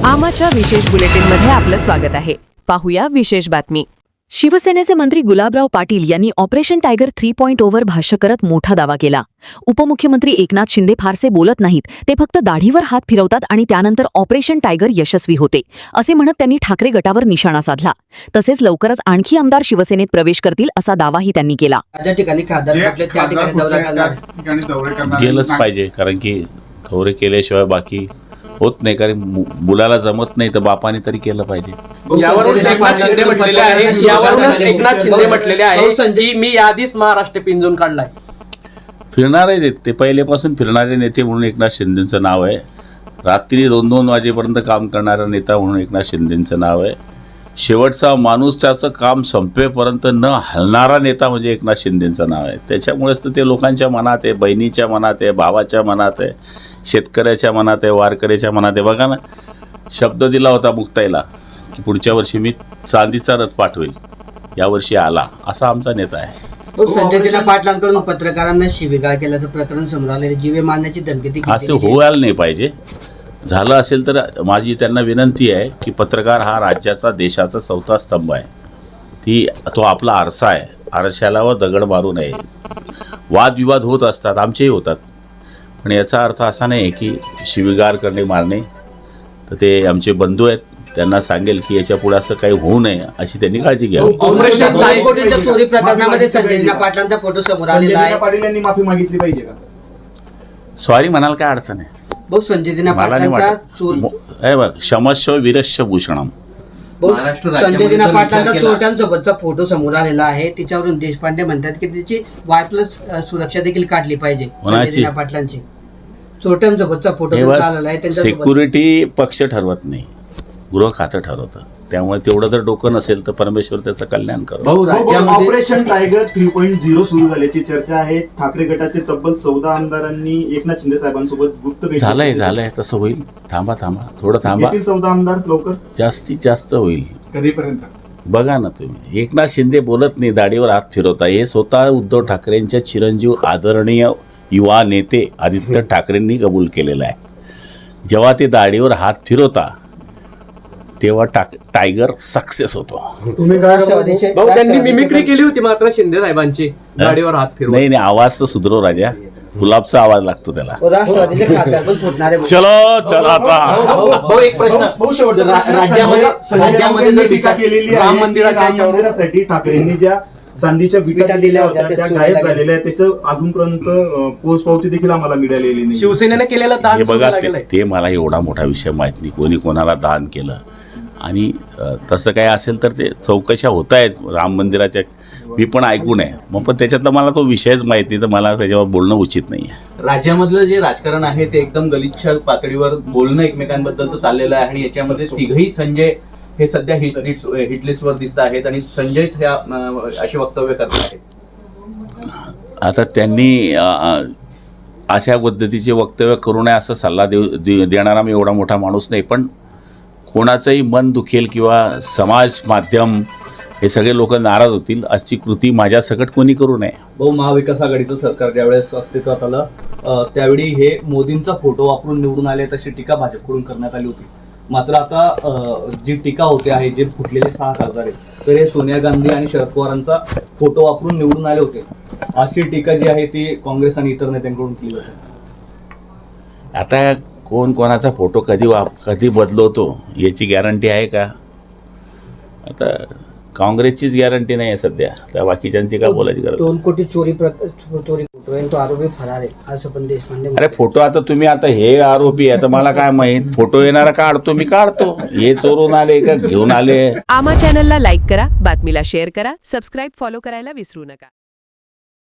आमाच्या विशेष बुलेटिनमध्ये आपलं स्वागत आहे. पाहूया विशेष बातमी. शिवसेनेचे मंत्री गुलाबराव पाटील यांनी ऑपरेशन टायगर 3.0 वर भाष्य करत मोठा दावा केला. उपमुख्यमंत्री एकनाथ शिंदे फारसे बोलत नाहीत, ते फक्त दाढीवर हात फिरवतात आणि त्यानंतर ऑपरेशन टायगर यशस्वी होते, असे म्हणत त्यांनी ठाकरे गटावर निशाणा साधला. तसेच लवकरच आणखी आमदार शिवसेनेत प्रवेश करतील असा दावाही त्यांनी केला. गेलंच पाहिजे, कारण की दौरे केल्याशिवाय बाकी होत नाही, कारण मुलाला जमत नाही तर बापाने तरी केलं पाहिजे. यावरूनच एकनाथ शिंदे म्हटलेले आहे की मी यादीच महाराष्ट्र पिंजून काढलाय. फिरणार आहे ते पहिलेपासून फिरणारे नेते म्हणून एकनाथ शिंदेचं नाव आहे. रात्री 2-2 वाजेपर्यंत काम करणारा नेता म्हणून एकनाथ शिंदेचं नाव आहे. शेवटचा माणूस त्याचं काम संपेपर्यंत न हलणारा नेता म्हणजे एकनाथ शिंदेचं नाव आहे. त्याच्यामुळेच तर ते लोकांच्या मनात आहे, बहिणीच्या मनात आहे, भावाच्या मनात आहे, शेतकऱ्याच्या मनात आहे, वारकऱ्याच्या मनात आहे. बघा ना, शब्द दिला होता मुक्ताईला की पुढच्या वर्षी मी चांदीचा रथ पाठवेल, यावर्षी आला. असा आमचा नेता आहे. संजय दिना पाटलांकडून पत्रकारांना शिवीगाळ केल्याचं प्रकरण समोर आले. जीवे मारण्याची धमकी असं व्हायला नाही पाहिजे. झालं असेल तर माझी त्यांना विनंती आहे की पत्रकार हा राज्याचा, देशाचा चौथा स्तंभ आहे. तो आपला आरसा आहे. आरशाला व दगड मारू नये. वादविवाद होत असतात, आमचेही होतात, पण याचा अर्थ असा नाही की शिवीगाळ करणे, मारणे. तर ते आमचे बंधू आहेत, त्यांना सांगेल की याच्या पुढे असं काही होऊ नये अशी त्यांनी काळजी घ्यावी. चोरी प्रकरणामध्ये संजय दिना पाटलांचा फोटो समोर आलेला आहे. पाटील यांनी माफी मागितली पाहिजे का? सॉरी म्हणाल काय अडचण आहे? संजय दिना पाटलांचा बघ, क्षमस्व वीरश्व भूषणम. संजय दिना पाटलांचा चोरट्यांसोबतचा फोटो समोर आलेला आहे. तिच्यावरून देशपांडे म्हणतात की त्याची Y+ सुरक्षा देखील काढली पाहिजे. संजय दिना पाटलांची चोरट्यांसोबतचा फोटो आलेला आहे. त्यांच्या सिक्युरिटी पक्ष ठरवत नाही, गृह खातं ठरवतं. त्यामुळे तेवढं जर डोकं नसेल तर परमेश्वर त्याचं कल्याण करू. ऑपरेशन टायगर 3.0 सुरू झाल्याची चर्चा आहे. ठाकरे गटातील तब्बल 14 आमदारांनी एकनाथ शिंदे साहेबांसोबत गुप्त बैठक झालंय तसं होईल. थांबा थोडं थांबा. 14 आमदार लवकर जास्तीत जास्त होईल. कधीपर्यंत? बघा ना तुम्ही, एकनाथ शिंदे बोलत नाही, दाढीवर हात फिरवता. हे स्वतः उद्धव ठाकरेंच्या चिरंजीव आदरणीय युवा नेते आदित्य ठाकरेंनी कबूल केलेलं आहे. जेव्हा ते दाढीवर हात फिरवता तेव्हा टायगर सक्सेस होतो. त्यांनी मिमिक्री केली होती मात्र शिंदे साहेबांची, गाडीवर हात फिरवून. नाही, आवाज तर सुधरो राजा. गुलाबचा आवाज लागतो त्याला. चलो आता एक प्रश्न. राज्यामध्ये जर टीका केलेली आहे, मंदिरासाठी ठाकरेंनी ज्या चांदीच्या विटा दिल्या होत्या त्या गायब झालेल्या आहेत. त्याचं अजूनपर्यंत पोच पावती देखील आम्हाला मिळालेली नाही. शिवसेनेने केलेलं दान हे बघा, ते मला एवढा मोठा विषय माहित नाही, कोणी कोणाला दान केलं. आणि तसं काय असेल तर ते चौकशा होत आहेत राम मंदिराच्या, मी पण ऐकून आहे. मग पण त्याच्यातला मला तो विषयच माहित नाही, तर मला त्याच्यावर बोलणं उचित नाही आहे. राज्यामधलं जे राजकारण आहे ते एकदम गलिच्छ पातळीवर बोलणं एकमेकांबद्दल चाललेलं आहे. आणि याच्यामध्ये तिघही संजय हे सध्या हिटलिस्टवर दिसत आहेत आणि संजयच ह्या अशी वक्तव्य करत आहेत. आता त्यांनी अशा पद्धतीचे वक्तव्य करू नये असं सल्ला देणारा मी एवढा मोठा माणूस नाही, पण कोणाचंही मन दुखेल किंवा समाज माध्यम हे सगळे लोक नाराज होतील अशी कृती माझ्या सकट कोणी करू नये. महाविकास आघाडीचं सरकार ज्यावेळेस अस्तित्वात आलं त्यावेळी हे मोदींचा फोटो वापरून निवडून आले तशी टीका भाजपकडून करण्यात आली होती. मात्र आता जी टीका होते आहे, जे फुटलेले 6 खासदार आहेत, तर हे सोनिया गांधी आणि शरद पवारांचा फोटो वापरून निवडून आले होते अशी टीका जी आहे ती काँग्रेस आणि इतर नेत्यांकडून केली जाते. आता कोण कोणाचा फोटो कधी बदलवतो याची गॅरंटी आहे का? आता काँग्रेसचीच गॅरंटी नाही आहे सध्या, त्या बाकीच्यांची काय बोलायची गरज. 2 कोटी चोरी फोटो आहे, तो आरोपी फरार आहे असं पण देशपांडे. अरे फोटो आता तुम्ही, आता हे आरोपी आहे तर मला काय माहित, फोटो येणारा काढतो मी, काढतो. हे चोरून आले का घेऊन आले. आमा चॅनलला लाईक करा, बातमीला शेअर करा, सबस्क्राईब फॉलो करायला विसरू नका.